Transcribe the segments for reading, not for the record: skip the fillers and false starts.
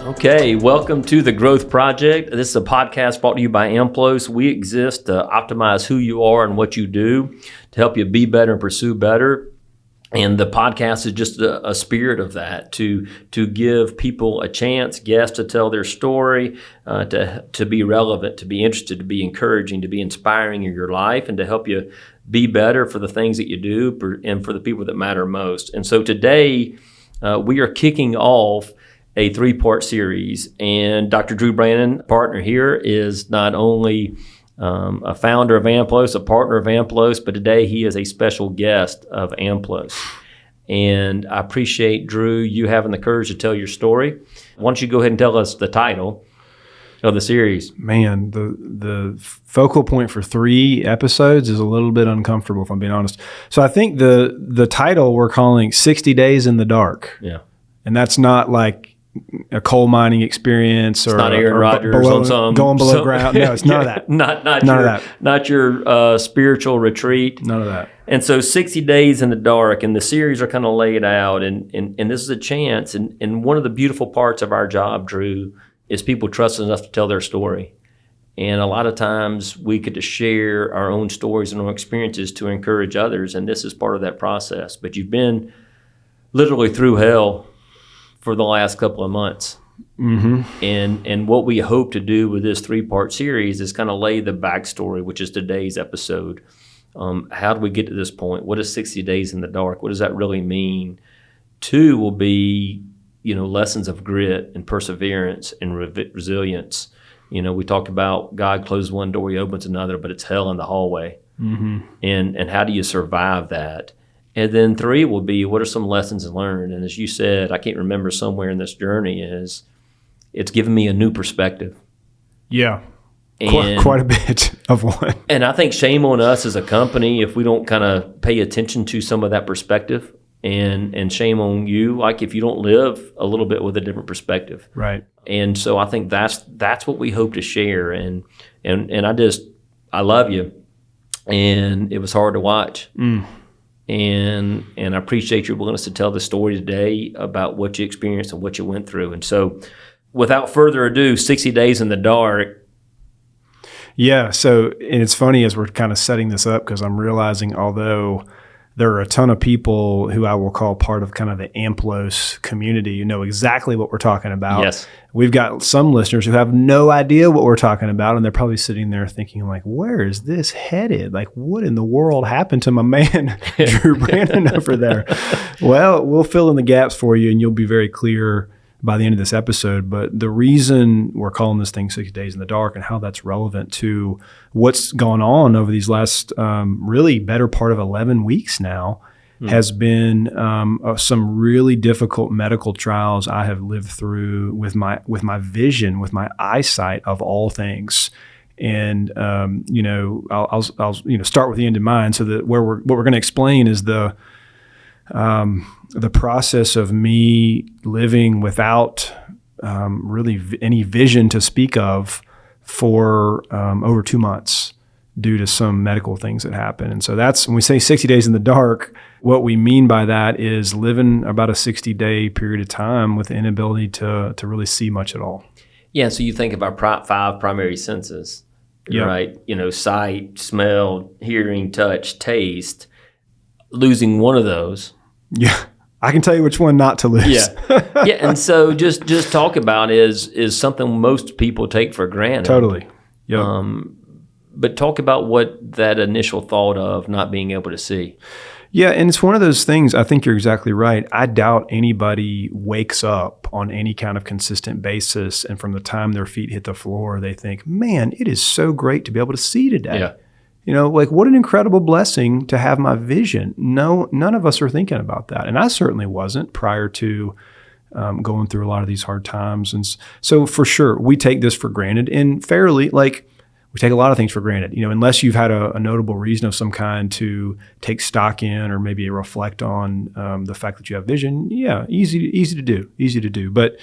Okay, welcome to The Growth Project. This is a podcast brought to you by AMPLOS. We exist to optimize who you are and what you do to help you be better and pursue better. And the podcast is just a spirit of that, to give people a chance, guests to tell their story, to be relevant, to be interested, to be encouraging, to be inspiring in your life, and to help you be better for the things that you do and for the people that matter most. And so today, we are kicking off a 3-part series, and Dr. Drew Brannon, partner here, is not only a founder of AMPLOS, a partner of AMPLOS, but today he is a special guest of AMPLOS. And I appreciate, Drew, you having the courage to tell your story. Why don't you go ahead and tell us the title of the series? Man, the focal point for 3 episodes is a little bit uncomfortable, if I'm being honest. So I think the title we're calling 60 Days in the Dark. Yeah. And that's not like a coal mining experience, it's or not Aaron Rodgers below, on some going below ground. No, it's none of that. Not your spiritual retreat. None of that. And so 60 Days in the Dark, and the series are kind of laid out, and this is a chance. And one of the beautiful parts of our job, Drew, is people trusting us to tell their story. And a lot of times we get to share our own stories and our own experiences to encourage others, and this is part of that process. But you've been literally through hell for the last couple of months. Mm-hmm. And what we hope to do with this 3-part series is kind of lay the backstory, which is today's episode. How do we get to this point? What is 60 Days in the Dark? What does that really mean? 2 will be, lessons of grit and perseverance and resilience. We talked about God closes one door, he opens another, but it's hell in the hallway. Mm-hmm. And how do you survive that? And then 3 will be, what are some lessons learned? And as you said, I can't remember, somewhere in this journey it's given me a new perspective. Yeah, quite a bit of one. And I think shame on us as a company if we don't kind of pay attention to some of that perspective. And shame on you, like if you don't live a little bit with a different perspective. Right. And so I think that's what we hope to share. And I love you. And it was hard to watch. And I appreciate your willingness to tell the story today about what you experienced and what you went through. And so without further ado, 60 Days in the Dark. Yeah, so, and it's funny as we're kind of setting this up, because I'm realizing, although there are a ton of people who I will call part of kind of the AMPLOS community who know exactly what we're talking about. Yes. We've got some listeners who have no idea what we're talking about, and they're probably sitting there thinking, like, where is this headed? Like, what in the world happened to my man, Drew Brannon, over there? Well, we'll fill in the gaps for you, and you'll be very clear by the end of this episode. But the reason we're calling this thing 60 Days in the Dark and how that's relevant to what's gone on over these last really better part of 11 weeks now has been some really difficult medical trials I have lived through with my vision, with my eyesight of all things. And I'll start with the end in mind. So that what we're going to explain is the process of me living without really any vision to speak of for over 2 months due to some medical things that happen. And so that's, when we say 60 days in the dark, what we mean by that is living about a 60-day period of time with the inability to really see much at all. Yeah, so you think of our 5 primary senses, right? Sight, smell, hearing, touch, taste. Losing one of those. Yeah, I can tell you which one not to lose. Yeah, and so just talk about is something most people take for granted. Totally. Yeah. But talk about what that initial thought of not being able to see. Yeah, and it's one of those things, I think you're exactly right. I doubt anybody wakes up on any kind of consistent basis, and from the time their feet hit the floor, they think, man, it is so great to be able to see today. Yeah. Like, what an incredible blessing to have my vision. No, none of us are thinking about that. And I certainly wasn't prior to going through a lot of these hard times. And so for sure, we take this for granted, and fairly, like, we take a lot of things for granted, unless you've had a notable reason of some kind to take stock in or maybe reflect on the fact that you have vision. Yeah, easy to do. But,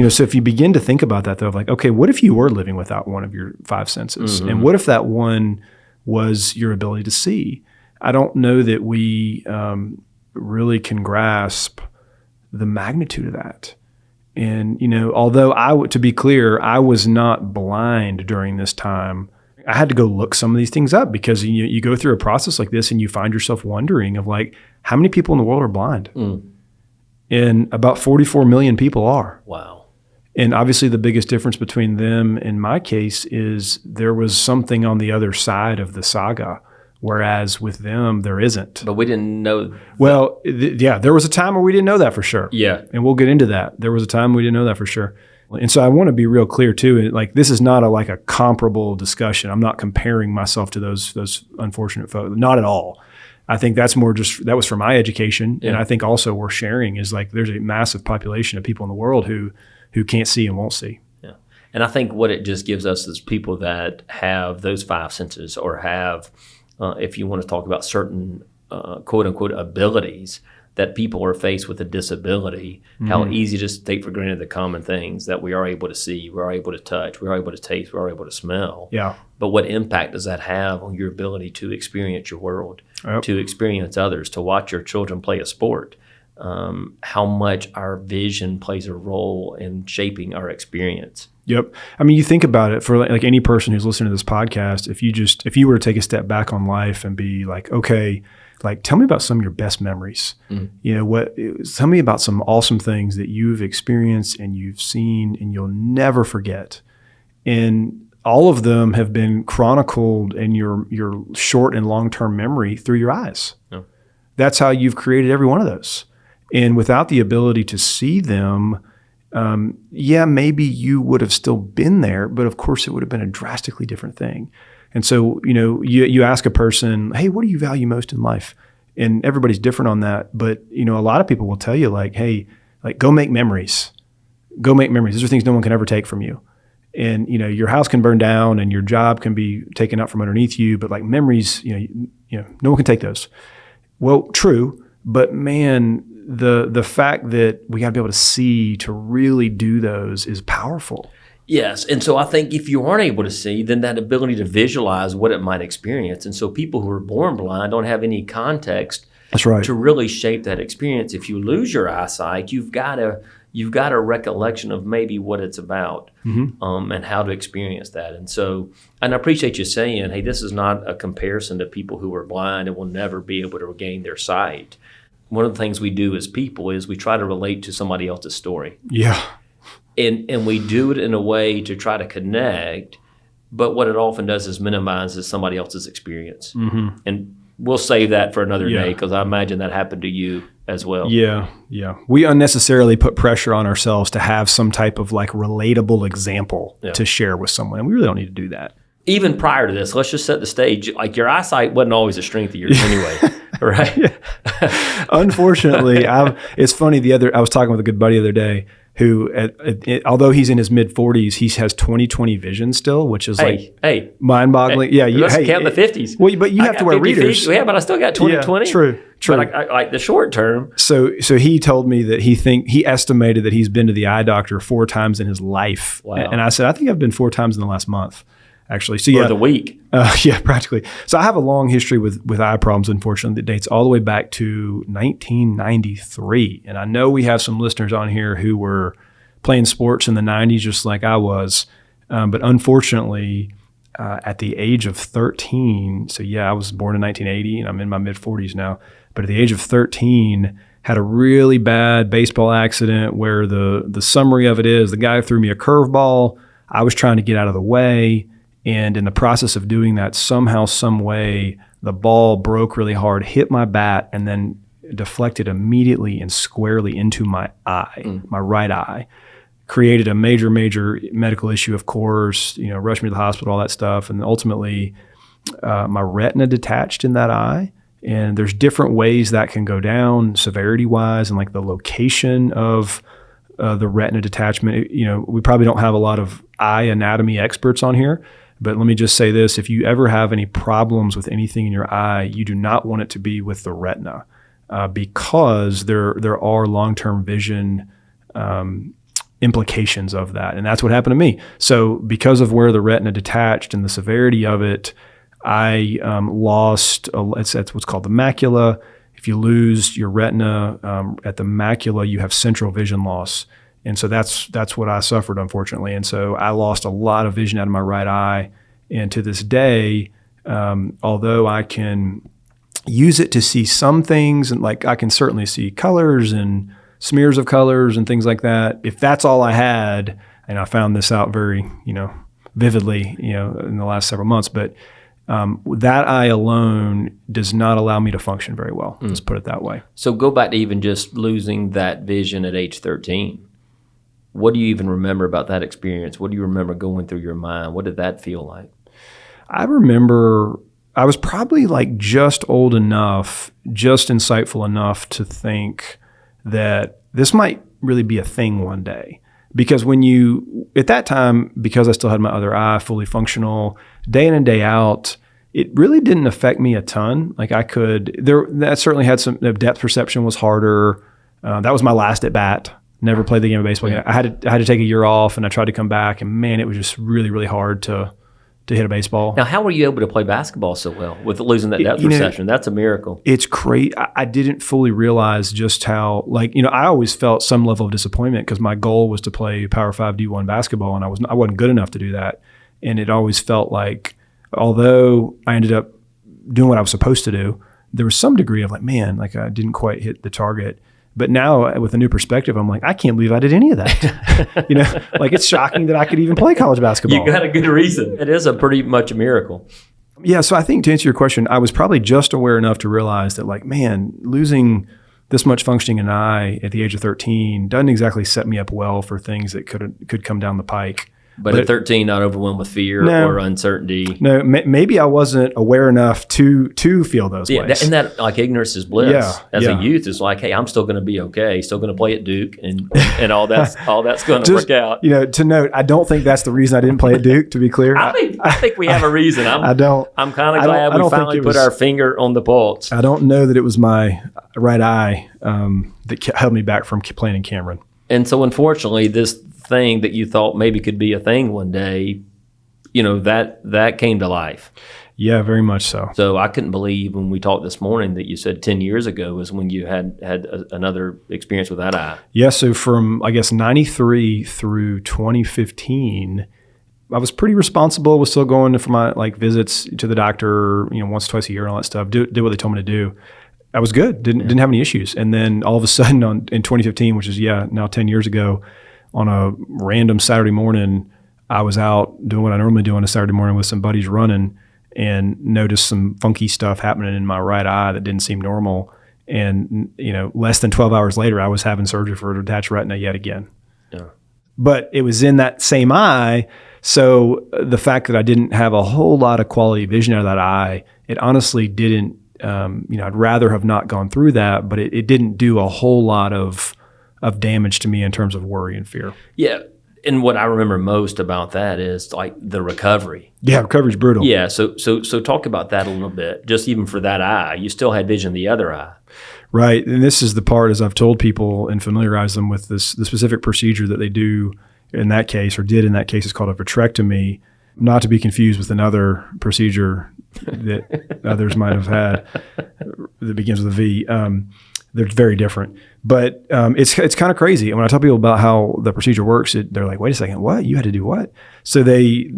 so if you begin to think about that, though, like, okay, what if you were living without one of your 5 senses? Mm-hmm. And what if that one was your ability to see? I don't know that we really can grasp the magnitude of that. And, although to be clear, I was not blind during this time, I had to go look some of these things up because you go through a process like this and you find yourself wondering of like, how many people in the world are blind? And about 44 million people are. Wow. And obviously the biggest difference between them and my case is there was something on the other side of the saga, whereas with them, there isn't. But we didn't know. Well, there was a time where we didn't know that for sure. Yeah. And we'll get into that. There was a time we didn't know that for sure. And so I want to be real clear too. Like this is not a comparable discussion. I'm not comparing myself to those unfortunate folks. Not at all. I think that's more that was for my education. Yeah. And I think also we're sharing is like there's a massive population of people in the world who can't see and won't see. Yeah. And I think what it just gives us is people that have those five senses or have, if you want to talk about certain quote unquote abilities, that people are faced with a disability, how easy it is to take for granted the common things that we are able to see, we are able to touch, we are able to taste, we are able to smell. Yeah. But what impact does that have on your ability to experience your world, to experience others, to watch your children play a sport? How much our vision plays a role in shaping our experience. Yep. I mean, you think about it for like any person who's listening to this podcast, if you were to take a step back on life and be like, okay, like tell me about some of your best memories. Tell me about some awesome things that you've experienced and you've seen and you'll never forget. And all of them have been chronicled in your short and long-term memory through your eyes. Yeah. That's how you've created every one of those. And without the ability to see them, maybe you would have still been there, but of course it would have been a drastically different thing. And so, you ask a person, hey, what do you value most in life? And everybody's different on that. But, a lot of people will tell you like, hey, like go make memories. Go make memories. These are things no one can ever take from you. And, your house can burn down and your job can be taken out from underneath you. But like memories, no one can take those. Well, true. But man, the fact that we got to be able to see to really do those is powerful. Yes. And so I think if you aren't able to see, then that ability to visualize what it might experience. And so people who are born blind don't have any context That's right. to really shape that experience. If you lose your eyesight, you've got a recollection of maybe what it's about and how to experience that. And I appreciate you saying, hey, this is not a comparison to people who are blind and will never be able to regain their sight. One of the things we do as people is we try to relate to somebody else's story. Yeah. And we do it in a way to try to connect, but what it often does is minimizes somebody else's experience. And we'll save that for another day because I imagine that happened to you as well. Yeah. We unnecessarily put pressure on ourselves to have some type of like relatable example to share with someone. And we really don't need to do that. Even prior to this, let's just set the stage. Like your eyesight wasn't always a strength of yours anyway, right? Unfortunately, it's funny. I was talking with a good buddy the other day who, although he's in his mid-40s, he has 20/20 vision still, which is mind-boggling. Hey, let's count the 50s. Well, but you have to wear readers. Yeah, but I still got 20/20. True. But I like the short term. So he told me that he estimated that he's been to the eye doctor 4 times in his life. Wow. And I said, I think I've been 4 times in the last month. Actually, so for the week. Practically. So I have a long history with eye problems, unfortunately, that dates all the way back to 1993. And I know we have some listeners on here who were playing sports in the 90s, just like I was. But unfortunately, at the age of 13, so I was born in 1980 and I'm in my mid 40s now. But at the age of 13, had a really bad baseball accident where the summary of it is the guy threw me a curveball. I was trying to get out of the way. And in the process of doing that, somehow, some way, the ball broke really hard, hit my bat, and then deflected immediately and squarely into my eye, my right eye. Created a major, major medical issue, of course, rushed me to the hospital, all that stuff. And ultimately, my retina detached in that eye. And there's different ways that can go down severity-wise and like the location of the retina detachment. We probably don't have a lot of eye anatomy experts on here. But let me just say this, if you ever have any problems with anything in your eye, you do not want it to be with the retina because there are long-term vision implications of that. And that's what happened to me. So because of where the retina detached and the severity of it, I lost, that's what's called the macula. If you lose your retina at the macula, you have central vision loss. And so that's what I suffered, unfortunately. And so I lost a lot of vision out of my right eye. And to this day, although I can use it to see some things, and like I can certainly see colors and smears of colors and things like that, if that's all I had, and I found this out very, vividly, in the last several months, but that eye alone does not allow me to function very well. Let's put it that way. So go back to even just losing that vision at age 13. What do you even remember about that experience? What do you remember going through your mind? What did that feel like? I remember I was probably like just old enough, just insightful enough to think that this might really be a thing one day. Because at that time, because I still had my other eye fully functional, day in and day out, it really didn't affect me a ton. Like that certainly had some, depth perception was harder. That was my last at bat. Never played the game of baseball again. I had to take a year off, and I tried to come back, and man, it was just really, really hard to hit a baseball. Now, how were you able to play basketball so well with losing that depth perception? That's a miracle. It's great. I didn't fully realize just how, I always felt some level of disappointment because my goal was to play Power 5 D1 basketball, and I wasn't good enough to do that. And it always felt like, although I ended up doing what I was supposed to do, there was some degree of I didn't quite hit the target. But now with a new perspective, I'm like, I can't believe I did any of that. It's shocking that I could even play college basketball. You got a good reason. It is pretty much a miracle. Yeah. So I think to answer your question, I was probably just aware enough to realize that losing this much functioning in an eye at the age of 13 doesn't exactly set me up well for things that could come down the pike. But at 13, not overwhelmed with fear or uncertainty. No, maybe I wasn't aware enough to feel those ways. And that ignorance is bliss. As a youth, it's like, hey, I'm still going to be okay. Still going to play at Duke, and all that's going to work out. To note, I don't think that's the reason I didn't play at Duke. To be clear, I think we have a reason. I'm kind of glad we finally put our finger on the pulse. I don't know that it was my right eye that held me back from playing in Cameron. And so, unfortunately, this thing that you thought maybe could be a thing one day, that came to life. Yeah, very much so. So I couldn't believe when we talked this morning that you said 10 years ago was when you had another experience with that eye. Yeah, so from, 93 through 2015, I was pretty responsible, was still going for my visits to the doctor, once, twice a year and all that stuff, did what they told me to do. I was good, didn't have any issues. And then all of a sudden in 2015, which is, now 10 years ago, on a random Saturday morning, I was out doing what I normally do on a Saturday morning with some buddies running, and noticed some funky stuff happening in my right eye that didn't seem normal. And, less than 12 hours later, I was having surgery for a detached retina yet again. Yeah. But it was in that same eye. So the fact that I didn't have a whole lot of quality vision out of that eye, it honestly didn't, I'd rather have not gone through that, but it didn't do a whole lot of damage to me in terms of worry and fear. Yeah. And what I remember most about that is the recovery. Yeah, recovery's brutal. Yeah. So talk about that a little bit. Just even for that eye, you still had vision in the other eye. Right. And this is the part, as I've told people and familiarize them with the specific procedure that they do in that case, or did in that case, is called a vitrectomy, not to be confused with another procedure that others might have had that begins with a V. They're very different. But it's kind of crazy. And when I tell people about how the procedure works, they're like, wait a second, what? You had to do what? So they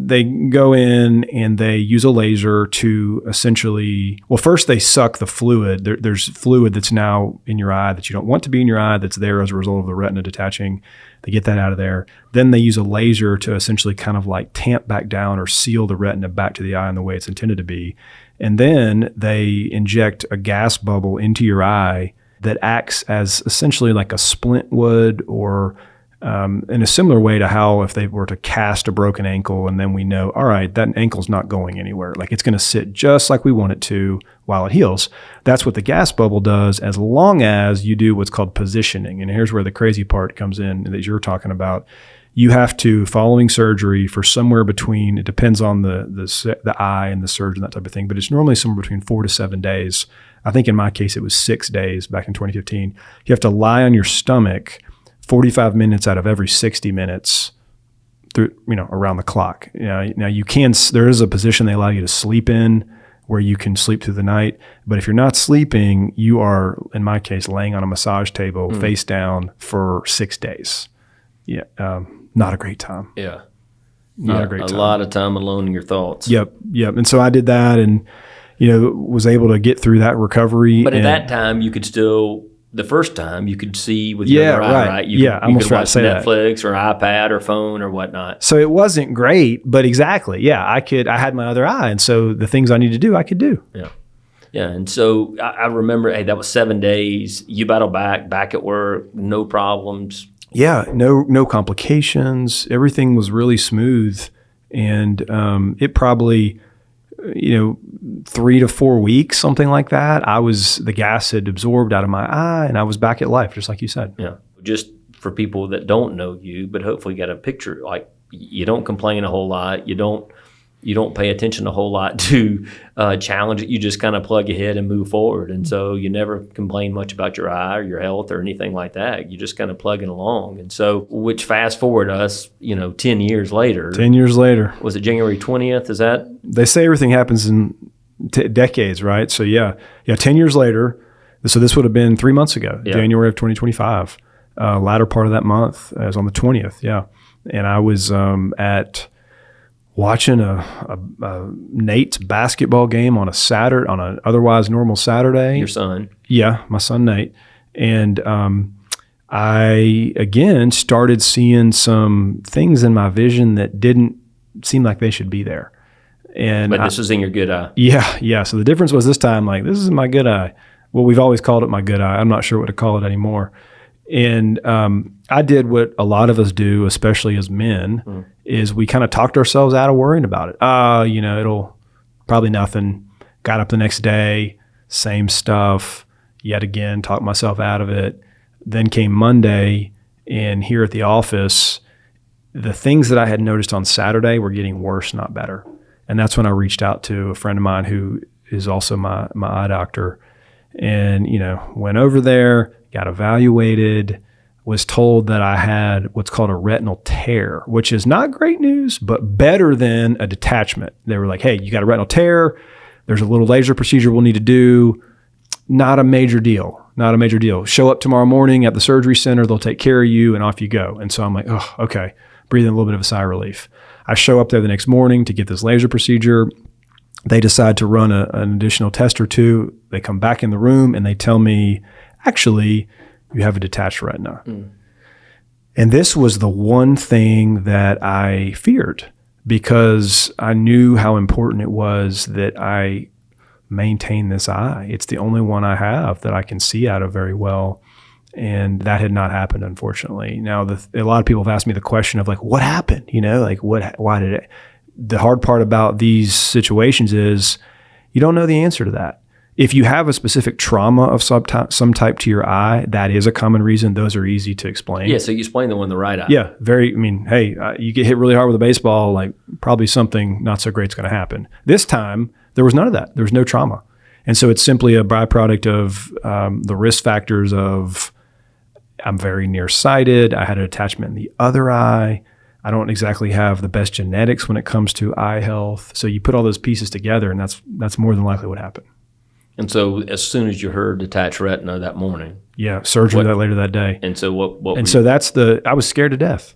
go in and they use a laser to essentially, first they suck the fluid. There's fluid that's now in your eye that you don't want to be in your eye, that's there as a result of the retina detaching. They get that out of there. Then they use a laser to essentially kind of tamp back down or seal the retina back to the eye in the way it's intended to be. And then they inject a gas bubble into your eye that acts as essentially like a splint would, or in a similar way to how if they were to cast a broken ankle and then we know, all right, that ankle's not going anywhere. It's going to sit just like we want it to while it heals. That's what the gas bubble does, as long as you do what's called positioning. And here's where the crazy part comes in that you're talking about. You have to, following surgery, for somewhere between, it depends on the eye and the surgeon, that type of thing, but it's normally somewhere between 4 to 7 days. I think in my case, it was 6 days back in 2015. You have to lie on your stomach 45 minutes out of every 60 minutes through, around the clock. Now there is a position they allow you to sleep in where you can sleep through the night. But if you're not sleeping, you are, in my case, laying on a massage table face down for 6 days. Yeah. Not a great time. Yeah. Not a great time. A lot of time alone in your thoughts. Yep. And so I did that and, was able to get through that recovery. But at that time, you could still, the first time, you could see with your eye, right? You I almost could watch say Netflix or iPad or phone or whatnot. So it wasn't great, but exactly. Yeah, I had my other eye. And so the things I need to do, I could do. Yeah. Yeah. And so I remember, hey, that was 7 days. You battled back at work, no problems. Yeah, no complications. Everything was really smooth. And it probably, 3 to 4 weeks, something like that, the gas had absorbed out of my eye and I was back at life, just like you said. Yeah. Just for people that don't know you, but hopefully get a picture, like you don't complain a whole lot. You don't pay attention a whole lot to challenge it. You just kind of plug ahead and move forward. And so you never complain much about your eye or your health or anything like that. You just kind of plugging along. And so, which fast forward us, 10 years later. 10 years later. Was it January 20th? Is that? They say everything happens in decades, right? So yeah, 10 years later. So this would have been 3 months ago, January of 2025. Latter part of that month, it was on the 20th. Yeah. And I was watching a Nate's basketball game on an otherwise normal Saturday. Your son. Yeah, my son Nate. And I, again, started seeing some things in my vision that didn't seem like they should be there. But this was in your good eye. Yeah. So the difference was this time, like, this is my good eye. Well, we've always called it my good eye. I'm not sure what to call it anymore. And I did what a lot of us do, especially as men, is we kind of talked ourselves out of worrying about it. It'll probably nothing. Got up the next day, same stuff, yet again, talked myself out of it. Then came Monday, and here at the office, the things that I had noticed on Saturday were getting worse, not better. And that's when I reached out to a friend of mine who is also my eye doctor, and, went over there, got evaluated, was told that I had what's called a retinal tear, which is not great news, but better than a detachment. They were like, hey, you got a retinal tear. There's a little laser procedure we'll need to do. Not a major deal. Show up tomorrow morning at the surgery center. They'll take care of you and off you go. And so I'm like, oh, okay. Breathing a little bit of a sigh of relief. I show up there the next morning to get this laser procedure. They decide to run an additional test or two. They come back in the room and they tell me, actually, you have a detached retina. And this was the one thing that I feared, because I knew how important it was that I maintain this eye. It's the only one I have that I can see out of very well. And that had not happened, unfortunately. Now, a lot of people have asked me the question of, like, what happened? Why did it? The hard part about these situations is you don't know the answer to that. If you have a specific trauma of some type to your eye, that is a common reason. Those are easy to explain. Yeah, so you explain the one in the right eye. Yeah, you get hit really hard with a baseball, like, probably something not so great is going to happen. This time, there was none of that. There was no trauma. And so it's simply a byproduct of the risk factors of, I'm very nearsighted. I had an attachment in the other eye. I don't exactly have the best genetics when it comes to eye health. So you put all those pieces together, and that's more than likely what happened. And so as soon as you heard detached retina that morning. Yeah, surgery later that day. And so what and so I was scared to death.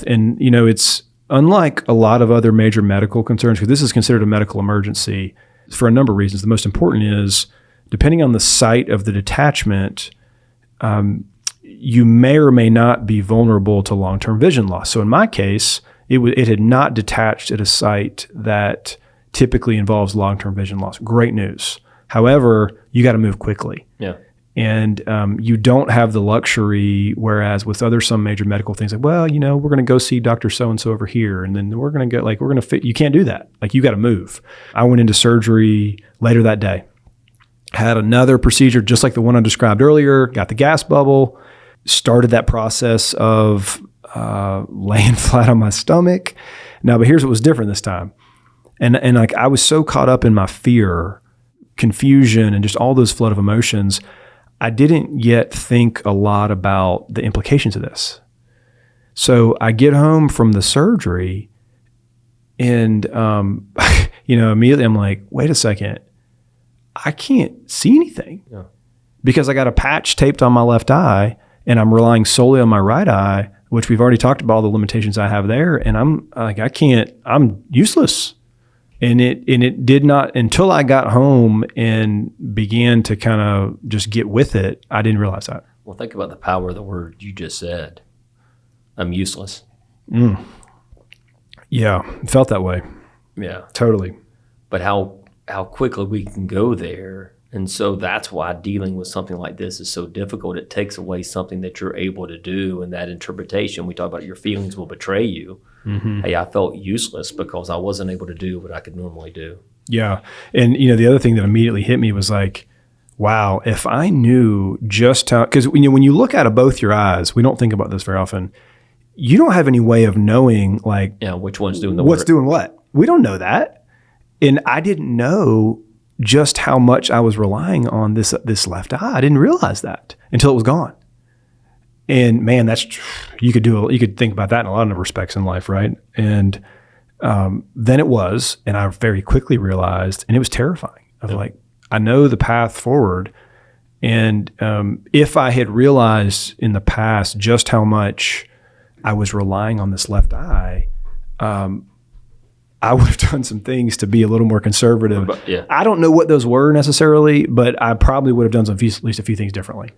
And, it's unlike a lot of other major medical concerns, because this is considered a medical emergency for a number of reasons. The most important is, depending on the site of the detachment, you may or may not be vulnerable to long-term vision loss. So in my case, it had not detached at a site that typically involves long-term vision loss. Great news. However, you got to move quickly. Yeah. And you don't have the luxury, whereas with some major medical things, like, well, we're going to go see Dr. So-and-so over here, and then we're going to fit. You can't do that. Like, you got to move. I went into surgery later that day, had another procedure just like the one I described earlier, got the gas bubble, started that process of laying flat on my stomach. Now, but here's what was different this time. And like, I was so caught up in my fear, confusion, and just all those flood of emotions, I didn't yet think a lot about the implications of this. So I get home from the surgery and, immediately I'm like, wait a second, I can't see anything. Yeah. Because I got a patch taped on my left eye and I'm relying solely on my right eye. which we've already talked about all the limitations I have there. And I'm like, I'm useless. And it did not, until I got home and began to kind of just get with it, I didn't realize that. Well, think about the power of the word you just said. I'm useless. Yeah, it felt that way. Yeah. Totally. But how quickly we can go there. And so that's why dealing with something like this is so difficult. It takes away something that you're able to do, and that interpretation. We talk about your feelings will betray you. Hey, I felt useless because I wasn't able to do what I could normally do. Yeah. And, the other thing that immediately hit me was like, wow, if I knew just how, because when you look out of both your eyes, we don't think about this very often. You don't have any way of knowing which one's doing the what's work. doing what. We don't know that. And I didn't know just how much I was relying on this left eye. I didn't realize that until it was gone. And man, you could think about that in a lot of respects in life, right? And then it was, and I very quickly realized, and it was terrifying. I was like, I know the path forward. And if I had realized in the past just how much I was relying on this left eye, I would have done some things to be a little more conservative. Yeah. I don't know what those were necessarily, but I probably would have done at least a few things differently.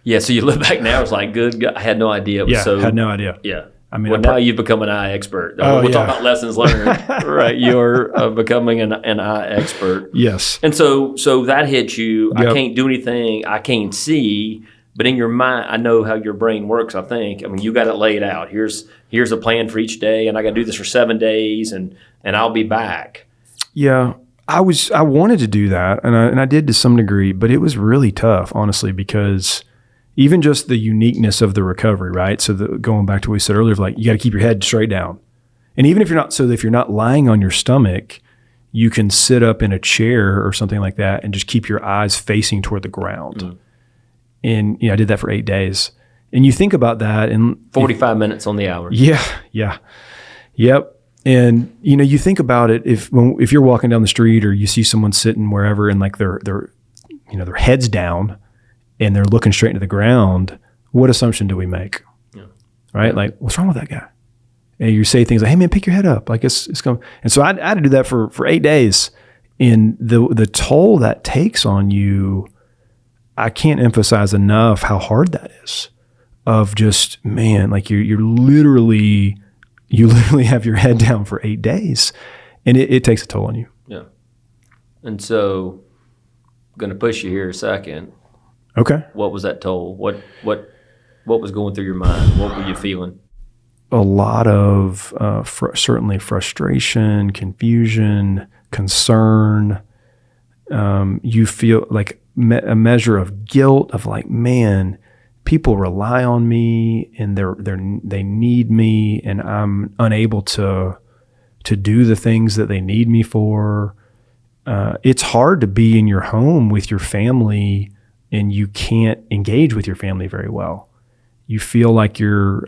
Yeah, so you look back now, it's like, good God, I had no idea. It was Had no idea. Yeah. I mean, now you've become an eye expert. We'll talk about lessons learned, right? You're becoming an eye expert. Yes. And so that hits you. Yep. I can't do anything. I can't see. But in your mind, I know how your brain works, I think. I mean, you got it laid out. Here's a plan for each day, and I got to do this for 7 days, and I'll be back. Yeah. I wanted to do that, and I did to some degree, but it was really tough, honestly, because even just the uniqueness of the recovery, right? So going back to what we said earlier, like you got to keep your head straight down. And even if you're not lying on your stomach, you can sit up in a chair or something like that and just keep your eyes facing toward the ground. And I did that for 8 days. And you think about that, and 45 minutes on the hour. Yeah. Yep. And you think about it, if you're walking down the street or you see someone sitting wherever and like their head's down and they're looking straight into the ground, what assumption do we make? Yeah. Right? Yeah. Like, what's wrong with that guy? And you say things like, hey man, pick your head up. Like it's going. And so I had to do that for 8 days. And the toll that takes on you, I can't emphasize enough how hard that is. Of just, man, like you literally have your head down for 8 days, and it takes a toll on you. Yeah. And so I'm going to push you here a second. Okay. What was that toll? What was going through your mind? What were you feeling? A lot of certainly frustration, confusion, concern. You feel like a measure of guilt of like, man, people rely on me and they need me, and I'm unable to do the things that they need me for. It's hard to be in your home with your family and you can't engage with your family very well. You feel like you're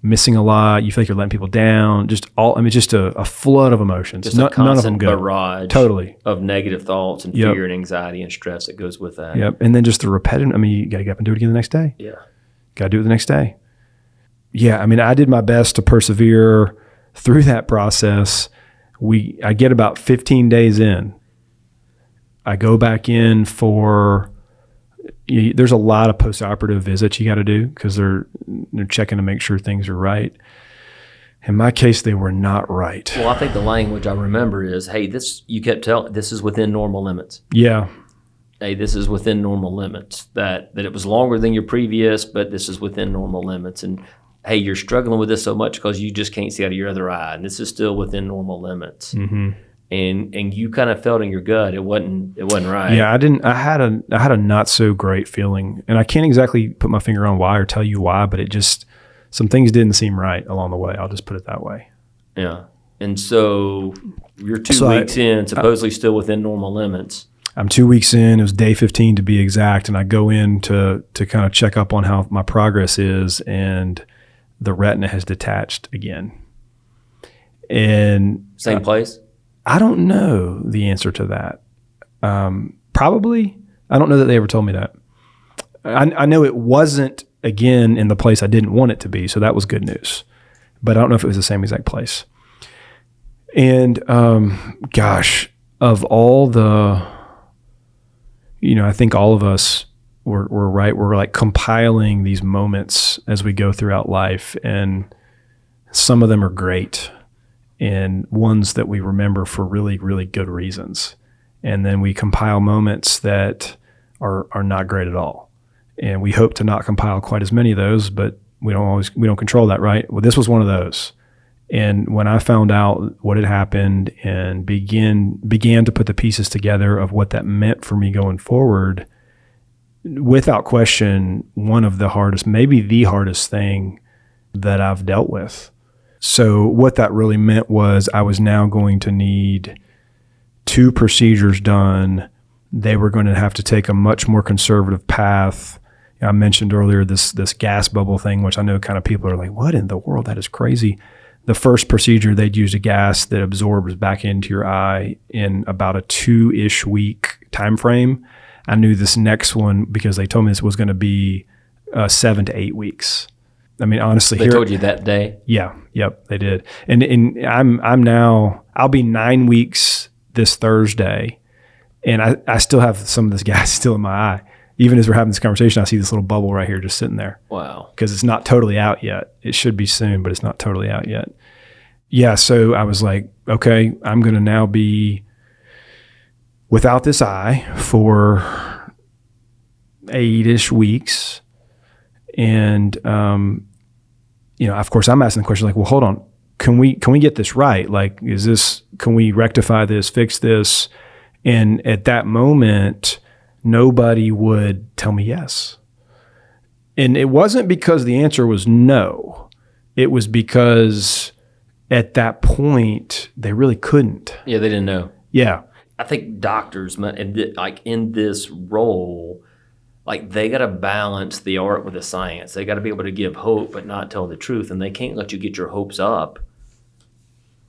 missing a lot. You feel like you're letting people down. Just a flood of emotions. Just a constant none of them good. Barrage totally of negative thoughts and fear and anxiety and stress that goes with that. Yep. And then just the repetitive. I mean, you got to get up and do it again the next day. Yeah. Got to do it the next day. Yeah. I mean, I did my best to persevere through that process. I get about 15 days in. I go back in there's a lot of post-operative visits you got to do because they're checking to make sure things are right. In my case, they were not right. Well, I think the language I remember is, hey, you kept telling, this is within normal limits. Yeah. Hey, this is within normal limits. That it was longer than your previous, but this is within normal limits. And hey, you're struggling with this so much because you just can't see out of your other eye, and this is still within normal limits. Mm-hmm. And you kind of felt in your gut it wasn't right. Yeah, I had a not so great feeling, and I can't exactly put my finger on why or tell you why, but it just, some things didn't seem right along the way. I'll just put it that way. Yeah. And so you're 2 weeks in, supposedly still within normal limits. I'm 2 weeks in. It was day 15 to be exact, and I go in to kind of check up on how my progress is, and the retina has detached again. And same place? I don't know the answer to that. Probably. I don't know that they ever told me that. I know it wasn't again in the place I didn't want it to be. So that was good news. But I don't know if it was the same exact place. And gosh, of all the, I think all of us were right. We're like compiling these moments as we go throughout life, and some of them are great and ones that we remember for really, really good reasons. And then we compile moments that are not great at all. And we hope to not compile quite as many of those, but we don't control that, right? Well, this was one of those. And when I found out what had happened and began to put the pieces together of what that meant for me going forward, without question, one of the hardest, maybe the hardest thing that I've dealt with. So what that really meant was I was now going to need 2 procedures done. They were going to have to take a much more conservative path. I mentioned earlier this gas bubble thing, which I know kind of people are like, what in the world? That is crazy. The first procedure, they'd used a gas that absorbs back into your eye in about a 2-ish week time frame. I knew this next one because they told me this was going to be 7 to 8 weeks. I mean, honestly, they told you that day? Yeah. Yep, they did. And I'm now, I'll be 9 weeks this Thursday, and I still have some of this gas still in my eye. Even as we're having this conversation, I see this little bubble right here just sitting there. Wow. Because it's not totally out yet. It should be soon, but it's not totally out yet. Yeah, so I was like, okay, I'm going to now be without this eye for 8-ish weeks. And, of course, I'm asking the question like, well, hold on. Can we get this right? Like, can we rectify this, fix this? And at that moment, nobody would tell me yes. And it wasn't because the answer was no. It was because at that point, they really couldn't. Yeah, they didn't know. Yeah. I think doctors, like in this role, like they got to balance the art with the science. They got to be able to give hope but not tell the truth. And they can't let you get your hopes up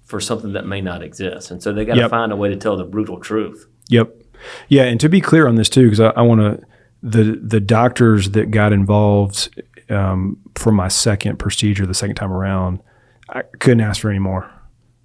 for something that may not exist. And so they got to find a way to tell the brutal truth. Yep. Yeah, and to be clear on this too, because I want to, the doctors that got involved for my second procedure, the second time around, I couldn't ask for any more.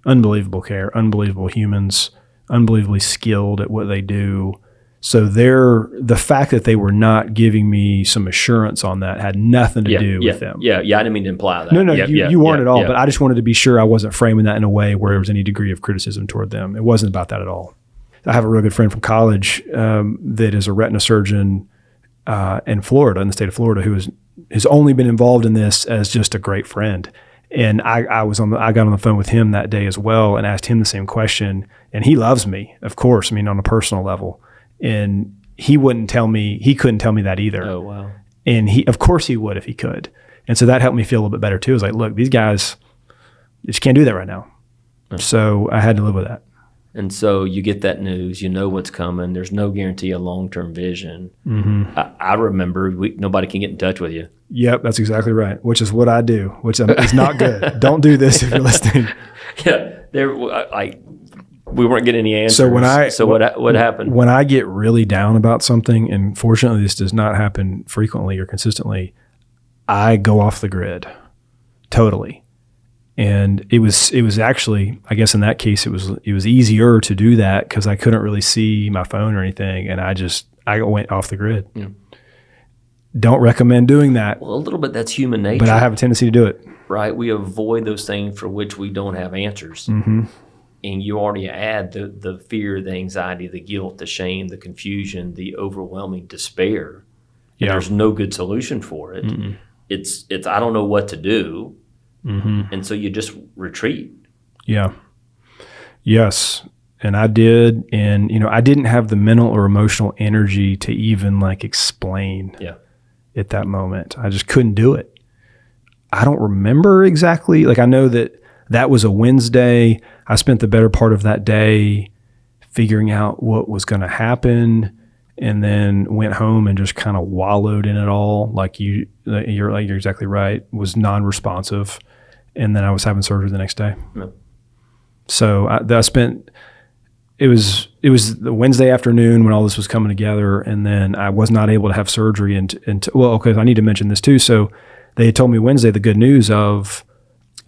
Unbelievable care, unbelievable humans, unbelievably skilled at what they do. So the fact that they were not giving me some assurance on that had nothing to do with them. Yeah, I didn't mean to imply that. No, you weren't at all, but I just wanted to be sure I wasn't framing that in a way where there was any degree of criticism toward them. It wasn't about that at all. I have a real good friend from college that is a retina surgeon in Florida, in the state of Florida, who has only been involved in this as just a great friend. And I got on the phone with him that day as well and asked him the same question. And he loves me, of course, on a personal level. And he couldn't tell me that either. Oh, wow. And of course he would if he could. And so that helped me feel a little bit better too. I was like, look, these guys just can't do that right now. Okay. So I had to live with that. And so you get that news, you know what's coming. There's no guarantee of long-term vision. Mm-hmm. I remember nobody can get in touch with you. Yep, that's exactly right, which is what I do, which is not good. Don't do this if you're listening. Yeah, we weren't getting any answers. So what happened? When I get really down about something, and fortunately this does not happen frequently or consistently, I go off the grid totally. And it was actually, I guess in that case, it was easier to do that because I couldn't really see my phone or anything, and I went off the grid. Yeah. Don't recommend doing that. Well, a little bit that's human nature, but I have a tendency to do it. Right, we avoid those things for which we don't have answers, mm-hmm. and you already add the fear, the anxiety, the guilt, the shame, the confusion, the overwhelming despair. Yeah. There's no good solution for it. Mm-mm. It's I don't know what to do. Mm-hmm. And so you just retreat. Yeah. Yes. And I did. And, I didn't have the mental or emotional energy to even explain at that moment. I just couldn't do it. I don't remember exactly. I know that was a Wednesday. I spent the better part of that day figuring out what was going to happen, and then went home and just kind of wallowed in it all. You're exactly right. Was non-responsive. And then I was having surgery the next day. Yeah. So I spent the Wednesday afternoon when all this was coming together, and then I was not able to have surgery. I need to mention this too. So they had told me Wednesday the good news of,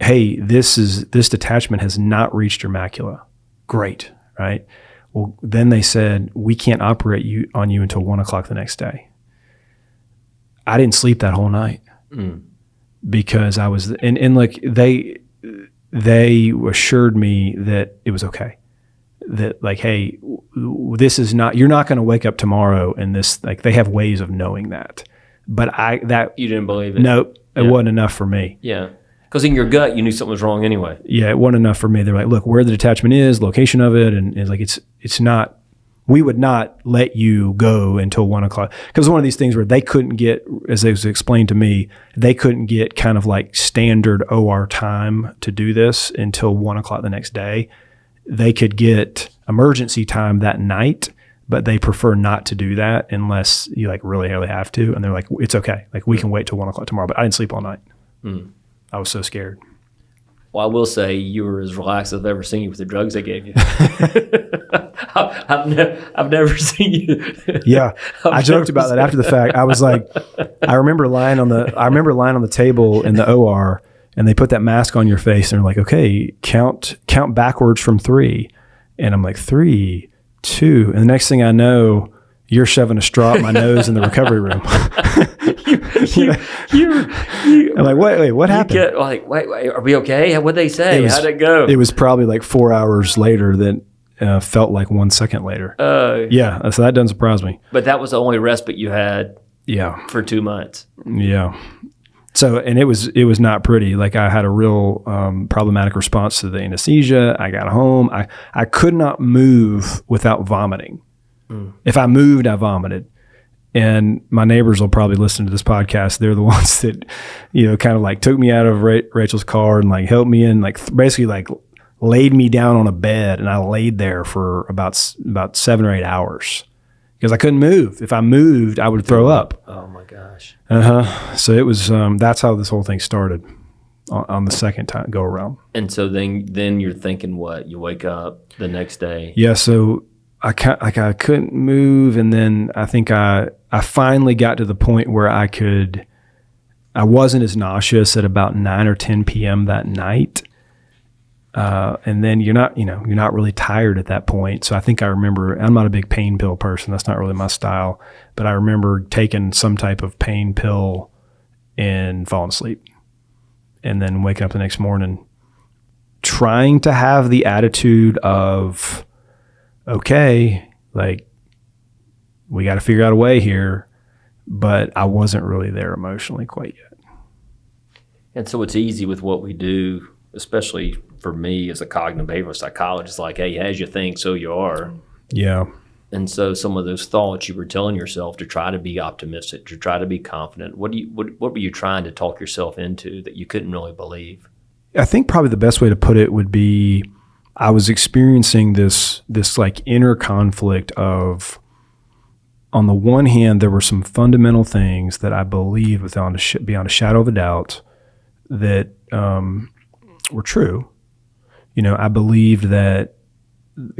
hey, this detachment has not reached your macula. Great, right? Well, then they said we can't operate on you until 1 o'clock the next day. I didn't sleep that whole night because I was and like they assured me that it was okay. That like, hey, this is not, you're not going to wake up tomorrow and this, like, they have ways of knowing that. But you didn't believe it? Nope. It wasn't enough for me. Yeah. Because in your gut, you knew something was wrong anyway. Yeah. It wasn't enough for me. They're like, look, where the detachment is, location of it. And it's like, it's not, we would not let you go until 1 o'clock. Because one of these things where they couldn't get, as it was explained to me, they couldn't get kind of like standard OR time to do this until 1 o'clock the next day. They could get emergency time that night, but they prefer not to do that unless you like really have to. And they're like, it's okay. Like we can wait till 1 o'clock tomorrow, but I didn't sleep all night. I was so scared. Well, I will say you were as relaxed as I've ever seen you with the drugs they gave you. I've never seen you. Yeah. I joked about that after the fact. I was like, I remember lying on the table in the OR, and they put that mask on your face and they're like, okay, count backwards from 3. And I'm like, 3, 2. And the next thing I know, you're shoving a straw up my nose in the recovery room. I'm like, wait, what happened? Wait, are we okay? What'd they say? How'd it go? It was probably like 4 hours later that felt like 1 second later. Yeah, so that doesn't surprise me. But that was the only respite you had. Yeah. For 2 months. Yeah. So, and it was not pretty. Like I had a real problematic response to the anesthesia. I got home. I could not move without vomiting. If I moved, I vomited. And my neighbors will probably listen to this podcast. They're the ones that, kind of like took me out of Rachel's car and like helped me in, like basically like laid me down on a bed, and I laid there for about 7 or 8 hours. Because I couldn't move. If I moved, I would throw up. Oh my gosh. So it was. That's how this whole thing started, on the second time go around. And so then you're thinking, what? You wake up the next day. Yeah. So I couldn't move, and then I think I finally got to the point where I wasn't as nauseous at about 9 or 10 p.m. that night. And then you're not really tired at that point. So I think I remember, I'm not a big pain pill person. That's not really my style, but I remember taking some type of pain pill and falling asleep, and then waking up the next morning trying to have the attitude of, okay, like we got to figure out a way here, but I wasn't really there emotionally quite yet. And so it's easy with what we do, especially for me as a cognitive behavioral psychologist, like, hey, as you think, so you are. Yeah. And so some of those thoughts you were telling yourself to try to be optimistic, to try to be confident, what were you trying to talk yourself into that you couldn't really believe? I think probably the best way to put it would be, I was experiencing this like inner conflict of, on the one hand, there were some fundamental things that I believed beyond a shadow of a doubt that were true. I believed that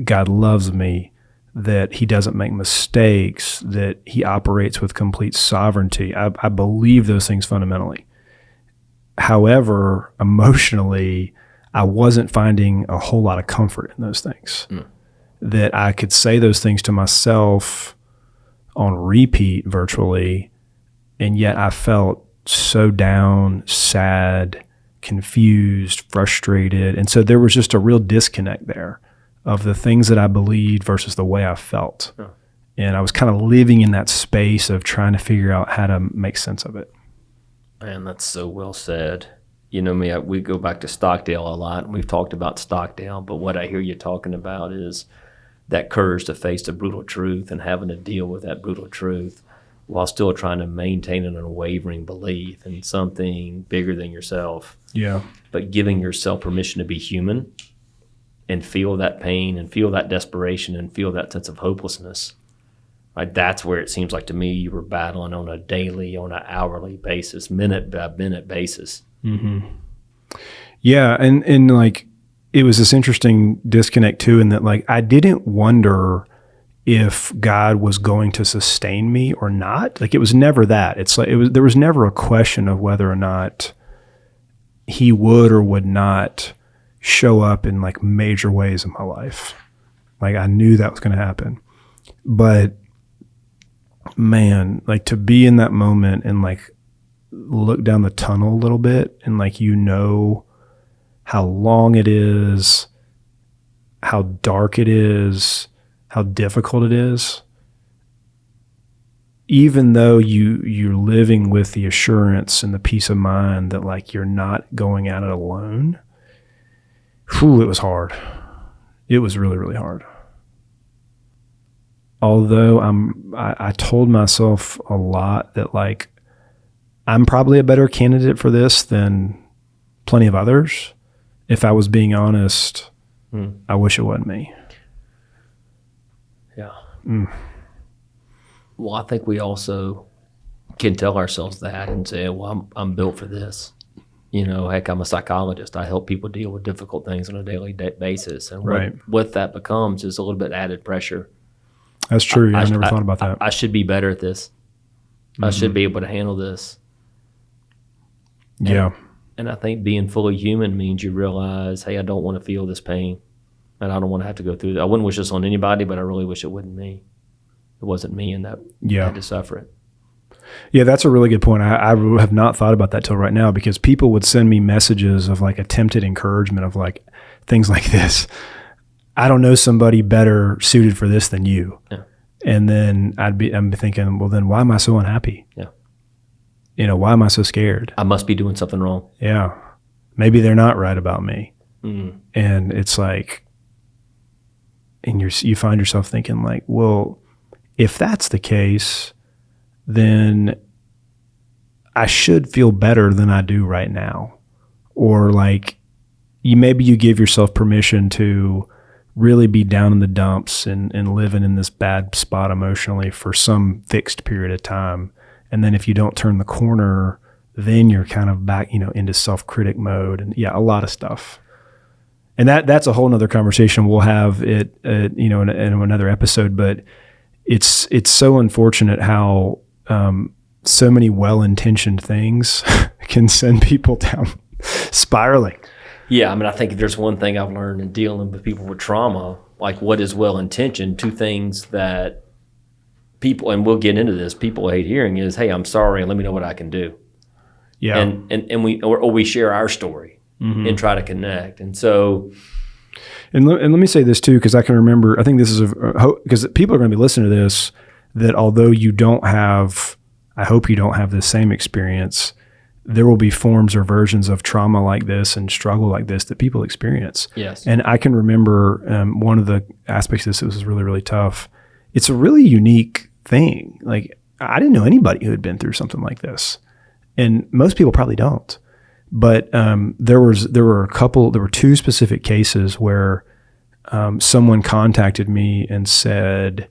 God loves me, that he doesn't make mistakes, that he operates with complete sovereignty. I believe those things fundamentally. However, emotionally, I wasn't finding a whole lot of comfort in those things. That I could say those things to myself on repeat virtually, and yet I felt so down, sad, confused, frustrated. And so there was just a real disconnect there of the things that I believed versus the way I felt. Oh. And I was kind of living in that space of trying to figure out how to make sense of it. Man, that's so well said. You know me, we go back to Stockdale a lot, and we've talked about Stockdale, but what I hear you talking about is that courage to face the brutal truth and having to deal with that brutal truth while still trying to maintain an unwavering belief in something bigger than yourself. Yeah. But giving yourself permission to be human and feel that pain and feel that desperation and feel that sense of hopelessness. Right? That's where it seems like to me you were battling on a daily, on an hourly basis, minute by minute basis. Mm-hmm. Yeah. And like, it was this interesting disconnect too, in that like I didn't wonder if God was going to sustain me or not. Like it was never that. It's like there was never a question of whether or not he would or would not show up in like major ways in my life. Like I knew that was going to happen. But man, like to be in that moment and like look down the tunnel a little bit and like, how long it is, how dark it is, how difficult it is, even though you're living with the assurance and the peace of mind that like you're not going at it alone. Whew, it was hard. It was really, really hard. Although I told myself a lot that like I'm probably a better candidate for this than plenty of others. If I was being honest, I wish it wasn't me. Yeah. Well, I think we also can tell ourselves that and say, well, I'm built for this. You know, heck, I'm a psychologist. I help people deal with difficult things on a daily basis. And what that becomes is a little bit added pressure. That's true. I never thought about that. I should be better at this. I should be able to handle this. Yeah. And I think being fully human means you realize, hey, I don't want to feel this pain. And I don't want to have to go through that. I wouldn't wish this on anybody, but I really wish it wasn't me. It wasn't me and that I had to suffer it. Yeah, that's a really good point. I have not thought about that till right now, because people would send me messages of like attempted encouragement of like things like this. I don't know somebody better suited for this than you. Yeah. And then I'm thinking, well, then why am I so unhappy? Yeah. You know, why am I so scared? I must be doing something wrong. Yeah. Maybe they're not right about me. And it's like, and you find yourself thinking like, well, if that's the case, then I should feel better than I do right now. Or like maybe you give yourself permission to really be down in the dumps and living in this bad spot emotionally for some fixed period of time. And then if you don't turn the corner, then you're kind of back, into self-critic mode and a lot of stuff. And that's a whole nother conversation we'll have in another episode, but it's so unfortunate how so many well-intentioned things can send people down spiraling. Yeah, I mean, I think if there's one thing I've learned in dealing with people with trauma, like what is well-intentioned, two things that people, and we'll get into this, people hate hearing is, hey, I'm sorry, and let me know what I can do. Yeah. And we share our story and try to connect. And so... And let me say this too, because I can remember, I think this is because people are going to be listening to this, that although I hope you don't have the same experience, there will be forms or versions of trauma like this and struggle like this that people experience. Yes. And I can remember one of the aspects of this that was really, really tough. It's a really unique thing. Like I didn't know anybody who had been through something like this. And most people probably don't. But there were two specific cases where someone contacted me and said,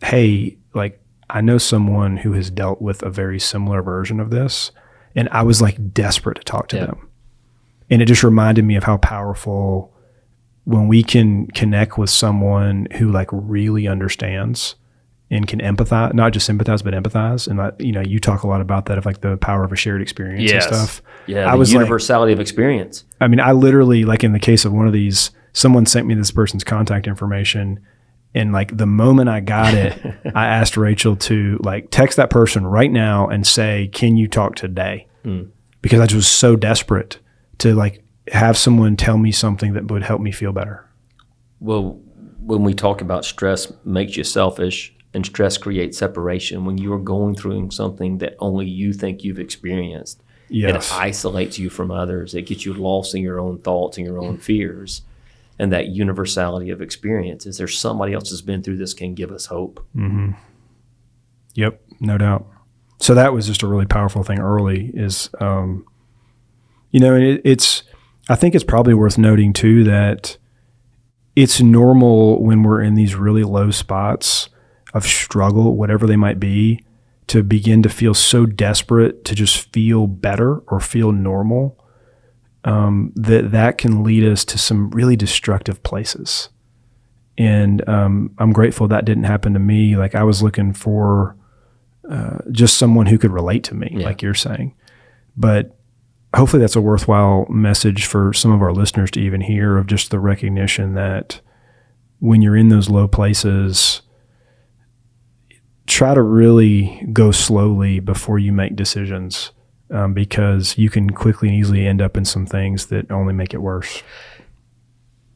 hey, like I know someone who has dealt with a very similar version of this. And I was like desperate to talk to them. And it just reminded me of how powerful when we can connect with someone who like really understands and can empathize, not just sympathize, but empathize. And you talk a lot about that, of like the power of a shared experience and stuff. Yeah, the universality of experience. I mean, I literally, like in the case of one of these, someone sent me this person's contact information. And like the moment I got it, I asked Rachel to like text that person right now and say, can you talk today? Because I just was so desperate to like have someone tell me something that would help me feel better. Well, when we talk about stress makes you selfish and stress creates separation, when you are going through something that only you think you've experienced, it isolates you from others. It gets you lost in your own thoughts and your own fears. And that universality of experience is there's somebody else that's been through this can give us hope. Mm-hmm. Yep, no doubt. So that was just a really powerful thing early is, it's, I think it's probably worth noting too, that it's normal when we're in these really low spots of struggle, whatever they might be, to begin to feel so desperate to just feel better or feel normal. that can lead us to some really destructive places. And I'm grateful that didn't happen to me. Like, I was looking for just someone who could relate to me, like you're saying. But hopefully that's a worthwhile message for some of our listeners to even hear, of just the recognition that when you're in those low places, try to really go slowly before you make decisions, because you can quickly and easily end up in some things that only make it worse.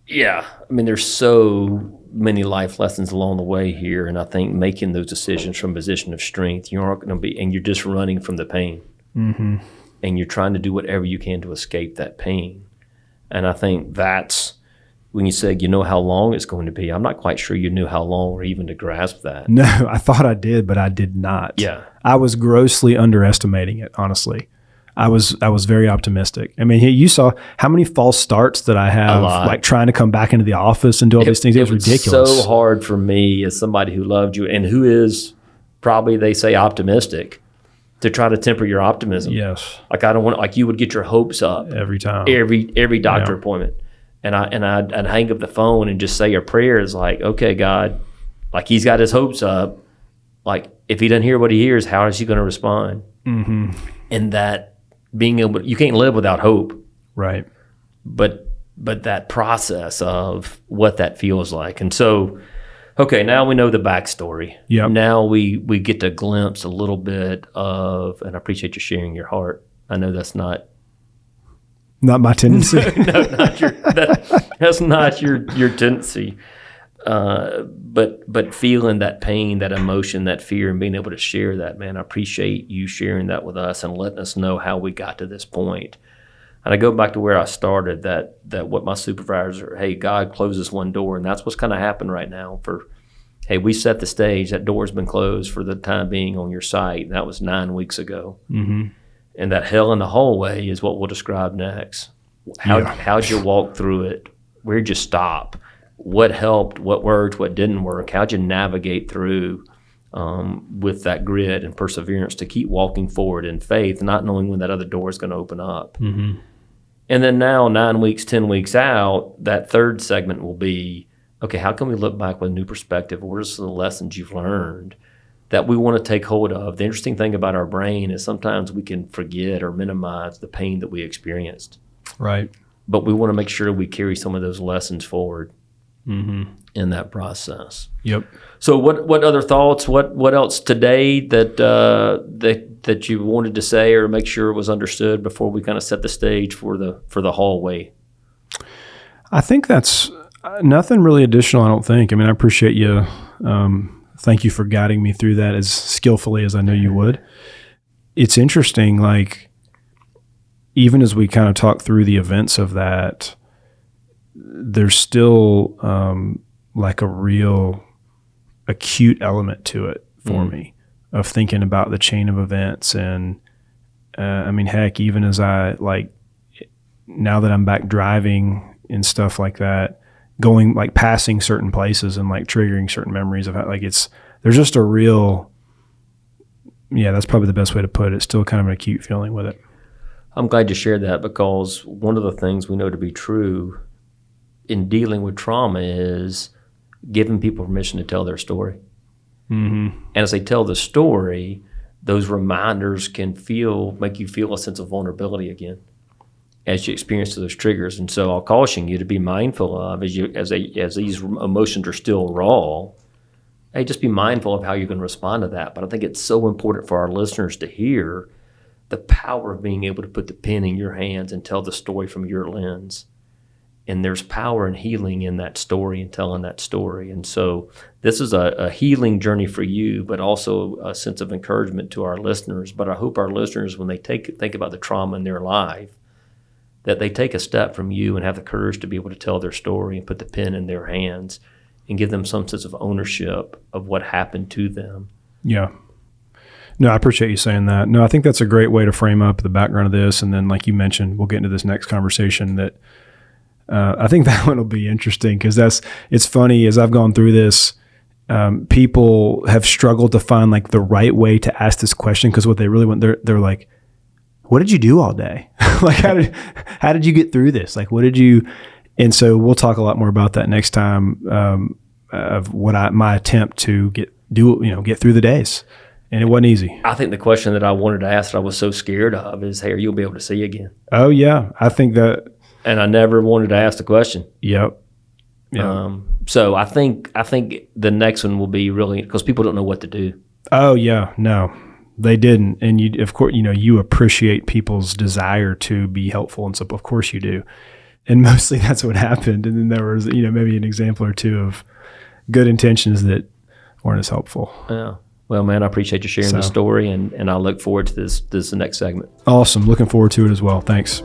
Yeah. I mean, there's so many life lessons along the way here. And I think making those decisions from a position of strength, you aren't going to be, and you're just running from the pain. Mm-hmm. And you're trying to do whatever you can to escape that pain. And I think that's when you said, you know how long it's going to be. I'm not quite sure you knew how long or even to grasp that. No, I thought I did, but I did not. Yeah. I was grossly underestimating it, honestly. I was very optimistic. I mean, you saw how many false starts that I have, like trying to come back into the office and do all these things. It was ridiculous. So hard for me as somebody who loved you and who is probably, they say, optimistic, to try to temper your optimism. Yes. Like, I don't want, like, you would get your hopes up every time, every doctor appointment. And I'd hang up the phone and just say a prayer. Is like, okay, God, like, he's got his hopes up. Like, if he doesn't hear what he hears, how is he going to respond? Mm-hmm. And that being able to, you can't live without hope. Right. But that process of what that feels like. And so, okay, now we know the backstory. Yep. Now we get to glimpse a little bit of, and I appreciate you sharing your heart. I know that's not my tendency. That's not your tendency. But feeling that pain, that emotion, that fear, and being able to share that, man, I appreciate you sharing that with us and letting us know how we got to this point. And I go back to where I started, that what my supervisors are, hey, God closes one door, and that's what's kind of happened right now. Hey, we set the stage. That door's been closed for the time being on your site, and that was 9 weeks ago. Mm-hmm. And that hell in the hallway is what we'll describe next. How'd you walk through it? Where'd you stop? What helped? What worked? What didn't work? How'd you navigate through with that grit and perseverance to keep walking forward in faith, not knowing when that other door is going to open up? Mm-hmm. And then now, 9 weeks, 10 weeks out, that third segment will be, okay, how can we look back with a new perspective? What are some of the lessons you've learned that we want to take hold of? The interesting thing about our brain is sometimes we can forget or minimize the pain that we experienced. Right. But we want to make sure we carry some of those lessons forward. Mm-hmm. In that process. Yep. So what other thoughts? What else today that you wanted to say or make sure it was understood before we kind of set the stage for the hallway? I think that's nothing really additional. I don't think. I mean, I appreciate you. Thank you for guiding me through that as skillfully as I know you would. It's interesting, like, even as we kind of talk through the events of that, there's still like a real acute element to it for me, of thinking about the chain of events. And I mean, heck, even as I, like, now that I'm back driving and stuff like that, going, like, passing certain places and, like, triggering certain memories of how, like, there's just a real, that's probably the best way to put it. Still kind of an acute feeling with it. I'm glad you shared that, because one of the things we know to be true in dealing with trauma is giving people permission to tell their story. Mm-hmm. And as they tell the story, those reminders can make you feel a sense of vulnerability again as you experience those triggers. And so I'll caution you to be mindful of, as these emotions are still raw, hey, just be mindful of how you're going to respond to that. But I think it's so important for our listeners to hear the power of being able to put the pen in your hands and tell the story from your lens. And there's power and healing in that story and telling that story. And so this is a healing journey for you, but also a sense of encouragement to our listeners. But I hope our listeners, when they think about the trauma in their life, that they take a step from you and have the courage to be able to tell their story and put the pen in their hands and give them some sense of ownership of what happened to them. Yeah. No, I appreciate you saying that. No, I think that's a great way to frame up the background of this. And then, like you mentioned, we'll get into this next conversation that I think that one will be interesting, because it's funny, as I've gone through this, people have struggled to find, like, the right way to ask this question, because what they really want, they're like, what did you do all day? Like, how did you get through this? Like, what did you, and so we'll talk a lot more about that next time, of my attempt to get through the days. And it wasn't easy. I think the question that I wanted to ask that I was so scared of is, hey, are you going to be able to see again? Oh, yeah. I think that. And I never wanted to ask the question. Yep. Yeah. So I think the next one will be really, because people don't know what to do. Oh, yeah. No, they didn't. And you, of course, you appreciate people's desire to be helpful. And so, of course, you do. And mostly that's what happened. And then there was, maybe an example or two of good intentions that weren't as helpful. Yeah. Well, man, I appreciate you sharing the story, and I look forward to this next segment. Awesome. Looking forward to it as well. Thanks.